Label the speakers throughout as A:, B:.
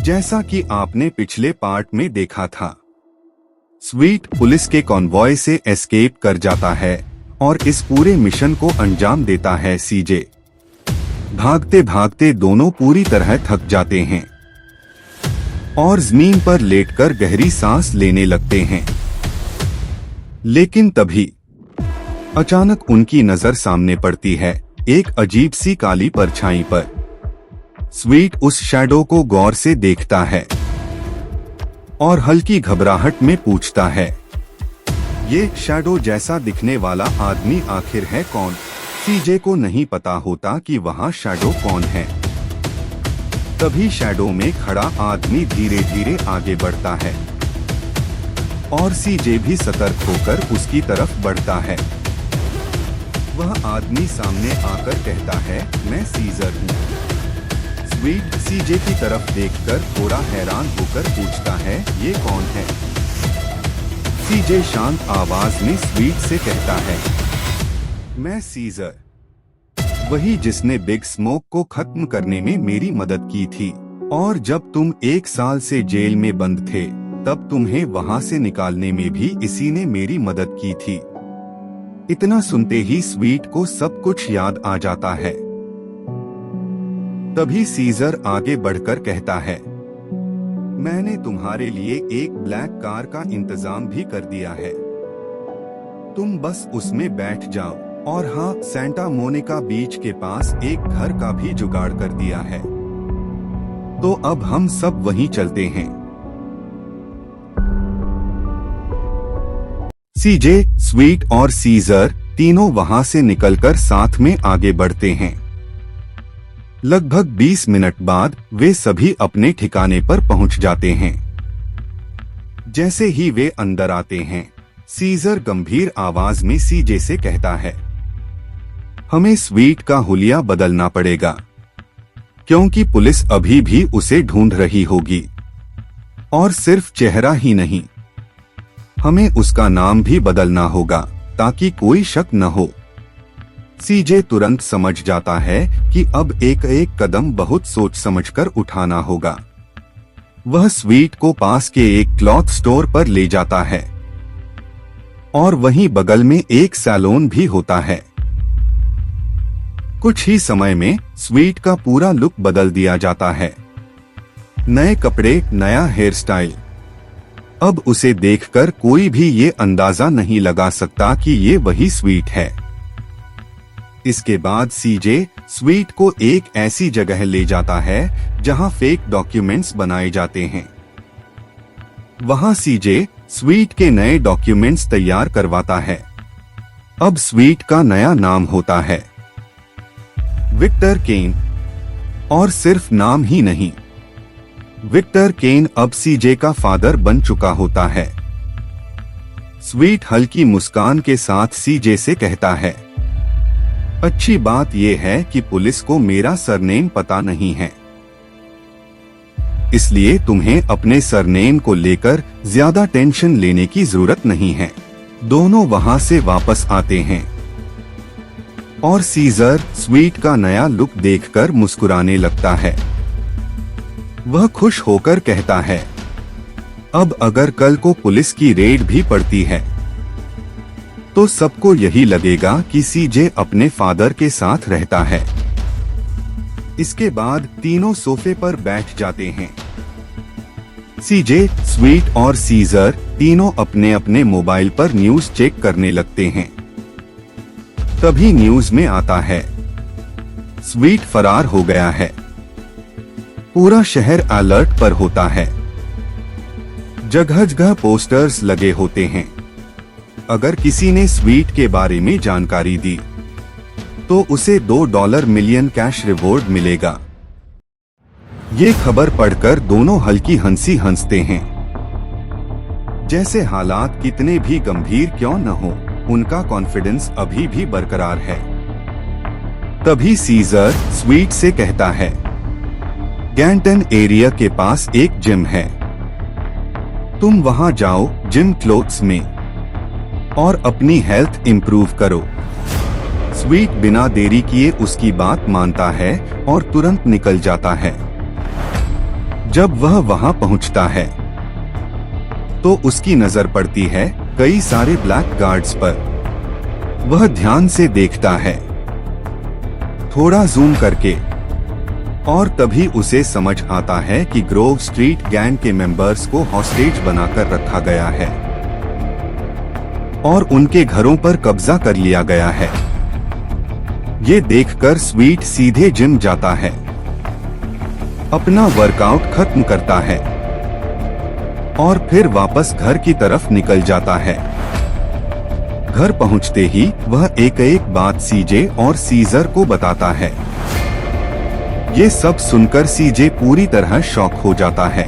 A: जैसा कि आपने पिछले पार्ट में देखा था, स्वीट पुलिस के कॉन्वॉय से एस्केप कर जाता है और इस पूरे मिशन को अंजाम देता है। सीजे भागते भागते दोनों पूरी तरह थक जाते हैं और जमीन पर लेटकर गहरी सांस लेने लगते हैं। लेकिन तभी अचानक उनकी नजर सामने पड़ती है, एक अजीब सी काली परछाई पर। स्वीट उस शैडो को गौर से देखता है और हल्की घबराहट में पूछता है, ये शैडो जैसा दिखने वाला आदमी आखिर है कौन? सीजे को नहीं पता होता कि वहाँ शैडो कौन है। तभी शैडो में खड़ा आदमी धीरे धीरे आगे बढ़ता है और सीजे भी सतर्क होकर उसकी तरफ बढ़ता है। वह आदमी सामने आकर कहता है, मैं सीजर हूँ। स्वीट सीजे की तरफ देखकर थोड़ा हैरान होकर पूछता है, ये कौन है? सीजे शांत आवाज में स्वीट से कहता है, मैं सीजर, वही जिसने बिग स्मोक को खत्म करने में मेरी मदद की थी। और जब तुम 1 साल से जेल में बंद थे, तब तुम्हें वहां से निकालने में भी इसी ने मेरी मदद की थी। इतना सुनते ही स्वीट को सब कुछ याद आ जाता है। तभी सीजर आगे बढ़कर कहता है, मैंने तुम्हारे लिए एक ब्लैक कार का इंतजाम भी कर दिया है, तुम बस उसमें बैठ जाओ। और हाँ, सेंटा मोनिका बीच के पास एक घर का भी जुगाड़ कर दिया है। तो अब हम सब वहीं चलते हैं। सीजे, स्वीट और सीजर तीनों वहां से निकलकर साथ में आगे बढ़ते हैं। लगभग 20 मिनट बाद वे सभी अपने ठिकाने पर पहुंच जाते हैं। जैसे ही वे अंदर आते हैं, सीजर गंभीर आवाज में सीजे से कहता है, हमें स्वीट का हुलिया बदलना पड़ेगा, क्योंकि पुलिस अभी भी उसे ढूंढ रही होगी। और सिर्फ चेहरा ही नहीं, हमें उसका नाम भी बदलना होगा ताकि कोई शक न हो। सीजे तुरंत समझ जाता है कि अब एक एक कदम बहुत सोच समझकर उठाना होगा। वह स्वीट को पास के एक क्लॉथ स्टोर पर ले जाता है और वहीं बगल में एक सैलून भी होता है। कुछ ही समय में स्वीट का पूरा लुक बदल दिया जाता है। नए कपड़े, नया हेयर स्टाइल। अब उसे देखकर कोई भी ये अंदाजा नहीं लगा सकता कि ये वही स्वीट है। इसके बाद सीजे स्वीट को एक ऐसी जगह ले जाता है जहां फेक डॉक्यूमेंट्स बनाए जाते हैं। वहां सीजे स्वीट के नए डॉक्यूमेंट्स तैयार करवाता है। अब स्वीट का नया नाम होता है विक्टर केन। और सिर्फ नाम ही नहीं, विक्टर केन अब सीजे का फादर बन चुका होता है। स्वीट हल्की मुस्कान के साथ सीजे से कहता है, अच्छी बात यह है कि पुलिस को मेरा सरनेम पता नहीं है, इसलिए तुम्हें अपने सरनेम को लेकर ज्यादा टेंशन लेने की जरूरत नहीं है। दोनों वहां से वापस आते हैं और सीजर स्वीट का नया लुक देखकर मुस्कुराने लगता है। वह खुश होकर कहता है, अब अगर कल को पुलिस की रेड भी पड़ती है तो सबको यही लगेगा कि सीजे अपने फादर के साथ रहता है। इसके बाद तीनों सोफे पर बैठ जाते हैं। सीजे, स्वीट और सीजर तीनों अपने अपने मोबाइल पर न्यूज चेक करने लगते हैं। तभी न्यूज में आता है, स्वीट फरार हो गया है। पूरा शहर अलर्ट पर होता है। जगह जगह पोस्टर्स लगे होते हैं। अगर किसी ने स्वीट के बारे में जानकारी दी तो उसे $2 मिलियन कैश रिवॉर्ड मिलेगा। ये खबर पढ़कर दोनों हल्की हंसी हंसते हैं। जैसे हालात कितने भी गंभीर क्यों न हो, उनका कॉन्फिडेंस अभी भी बरकरार है। तभी सीजर स्वीट से कहता है, गैंटन एरिया के पास एक जिम है, तुम वहां जाओ जिम क्लोथ्स में और अपनी हेल्थ इंप्रूव करो। स्वीट बिना देरी किए उसकी बात मानता है और तुरंत निकल जाता है। जब वह वहां पहुंचता है तो उसकी नजर पड़ती है कई सारे ब्लैक गार्ड्स पर। वह ध्यान से देखता है, थोड़ा जूम करके, और तभी उसे समझ आता है कि ग्रोव स्ट्रीट गैंग के मेंबर्स को हॉस्टेज बनाकर रखा गया है और उनके घरों पर कब्जा कर लिया गया है। ये देखकर स्वीट सीधे जिम जाता है, अपना वर्कआउट खत्म करता है और फिर वापस घर की तरफ निकल जाता है। घर पहुंचते ही वह एक एक बात सीजे और सीजर को बताता है। ये सब सुनकर सीजे पूरी तरह शॉक हो जाता है।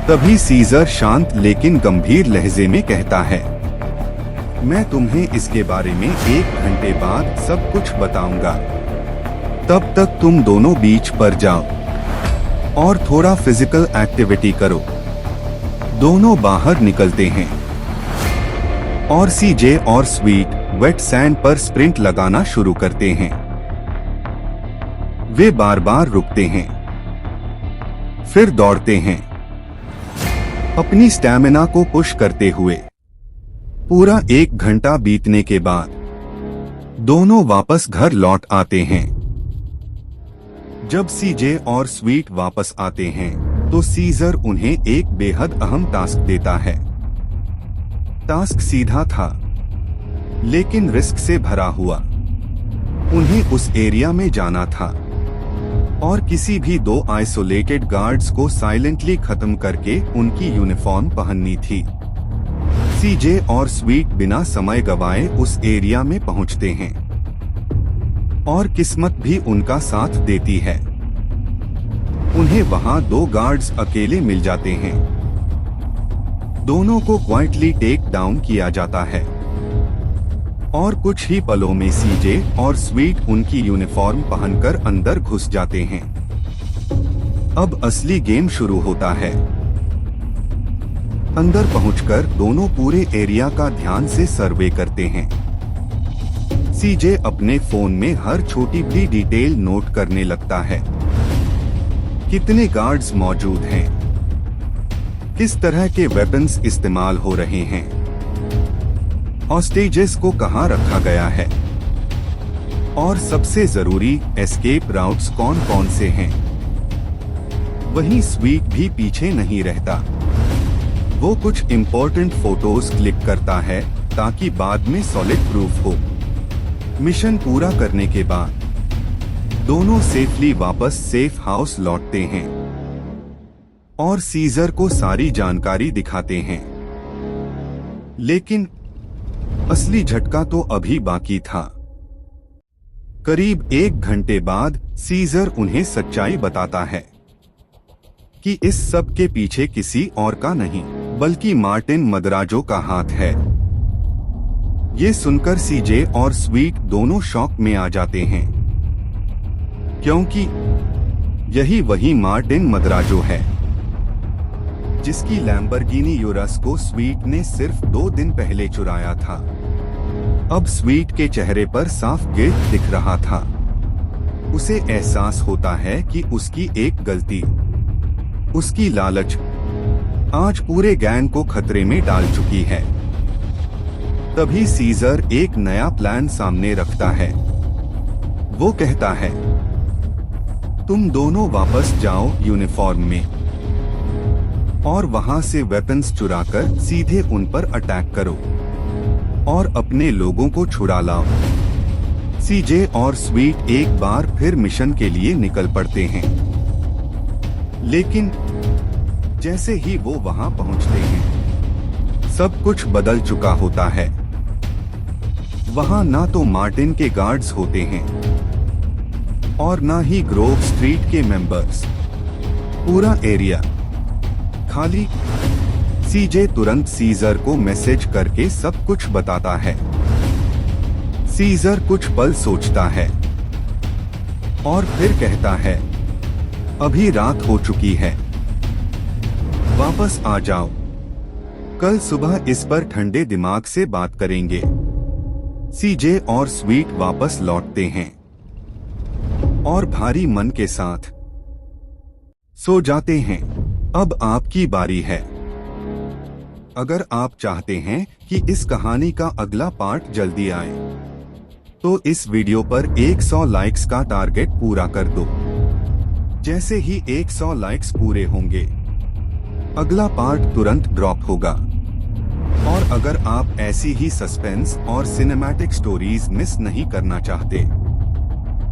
A: तभी सीजर शांत लेकिन गंभीर लहजे में कहता है, मैं तुम्हें इसके बारे में 1 घंटे बाद सब कुछ बताऊंगा। तब तक तुम दोनों बीच पर जाओ और थोड़ा फिजिकल एक्टिविटी करो। दोनों बाहर निकलते हैं और सीजे और स्वीट वेट सैंड पर स्प्रिंट लगाना शुरू करते हैं। वे बार बार रुकते हैं, फिर दौड़ते हैं, अपनी स्टैमिना को पुश करते हुए। पूरा 1 घंटा बीतने के बाद दोनों वापस घर लौट आते हैं। जब सीजे और स्वीट वापस आते हैं तो सीजर उन्हें एक बेहद अहम टास्क देता है। टास्क सीधा था लेकिन रिस्क से भरा हुआ। उन्हें उस एरिया में जाना था और किसी भी 2 आइसोलेटेड गार्ड्स को साइलेंटली खत्म करके उनकी यूनिफॉर्म पहननी थी। सीजे और स्वीट बिना समय गवाए उस एरिया में पहुंचते हैं और किस्मत भी उनका साथ देती है। उन्हें वहां 2 गार्ड्स अकेले मिल जाते हैं। दोनों को क्वाइटली टेक डाउन किया जाता है और कुछ ही पलों में सीजे और स्वीट उनकी यूनिफॉर्म पहनकर अंदर घुस जाते हैं। अब असली गेम शुरू होता है। अंदर पहुंचकर दोनों पूरे एरिया का ध्यान से सर्वे करते हैं। सीजे अपने फोन में हर छोटी भी डिटेल नोट करने लगता है। कितने गार्ड्स मौजूद हैं, किस तरह के वेपन्स इस्तेमाल हो रहे हैं, हॉस्टेजेस को कहां रखा गया है और सबसे जरूरी एस्केप राउट्स कौन कौन से हैं। वहीं स्वीट भी पीछे नहीं रहता। वो कुछ इम्पोर्टेंट फोटोज क्लिक करता है ताकि बाद में सॉलिड प्रूफ हो। मिशन पूरा करने के बाद दोनों सेफली वापस सेफ हाउस लौटते हैं और सीजर को सारी जानकारी दिखाते हैं। लेकिन असली झटका तो अभी बाकी था। करीब 1 घंटे बाद सीजर उन्हें सच्चाई बताता है कि इस सब के पीछे किसी और का नहीं बल्कि मार्टिन मद्राजो का हाथ है। ये सुनकर सीजे और स्वीट दोनों शॉक में आ जाते हैं क्योंकि यही वही मार्टिन मद्राजो है जिसकी लैम्बोर्गिनी यूरस को स्वीट ने सिर्फ 2 दिन पहले चुराया था। अब स्वीट के चेहरे पर साफ गिल्ट दिख रहा था। उसे एहसास होता है कि उसकी एक गलती, उसकी लालच आज पूरे गैंग को खतरे में डाल चुकी है। तभी सीजर एक नया प्लान सामने रखता है। वो कहता है, तुम दोनों वापस जाओ यूनिफॉर्म में और वहां से वेपन्स चुराकर सीधे उन पर अटैक करो और अपने लोगों को छुड़ा लाओ। सीजे और स्वीट एक बार फिर मिशन के लिए निकल पड़ते हैं। लेकिन जैसे ही वो वहां पहुंचते हैं सब कुछ बदल चुका होता है। वहां ना तो मार्टिन के गार्ड्स होते हैं और ना ही ग्रोव स्ट्रीट के मेंबर्स। पूरा एरिया खाली। सीजे तुरंत सीजर को मैसेज करके सब कुछ बताता है। सीजर कुछ पल सोचता है और फिर कहता है, अभी रात हो चुकी है, वापस आ जाओ। कल सुबह इस पर ठंडे दिमाग से बात करेंगे। सीजे और स्वीट वापस लौटते हैं और भारी मन के साथ सो जाते हैं। अब आपकी बारी है। अगर आप चाहते हैं कि इस कहानी का अगला पार्ट जल्दी आए तो इस वीडियो पर 100 लाइक्स का टारगेट पूरा कर दो। जैसे ही 100 लाइक्स पूरे होंगे अगला पार्ट तुरंत ड्रॉप होगा। और अगर आप ऐसी ही सस्पेंस और सिनेमैटिक स्टोरीज मिस नहीं करना चाहते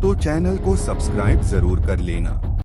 A: तो चैनल को सब्सक्राइब जरूर कर लेना।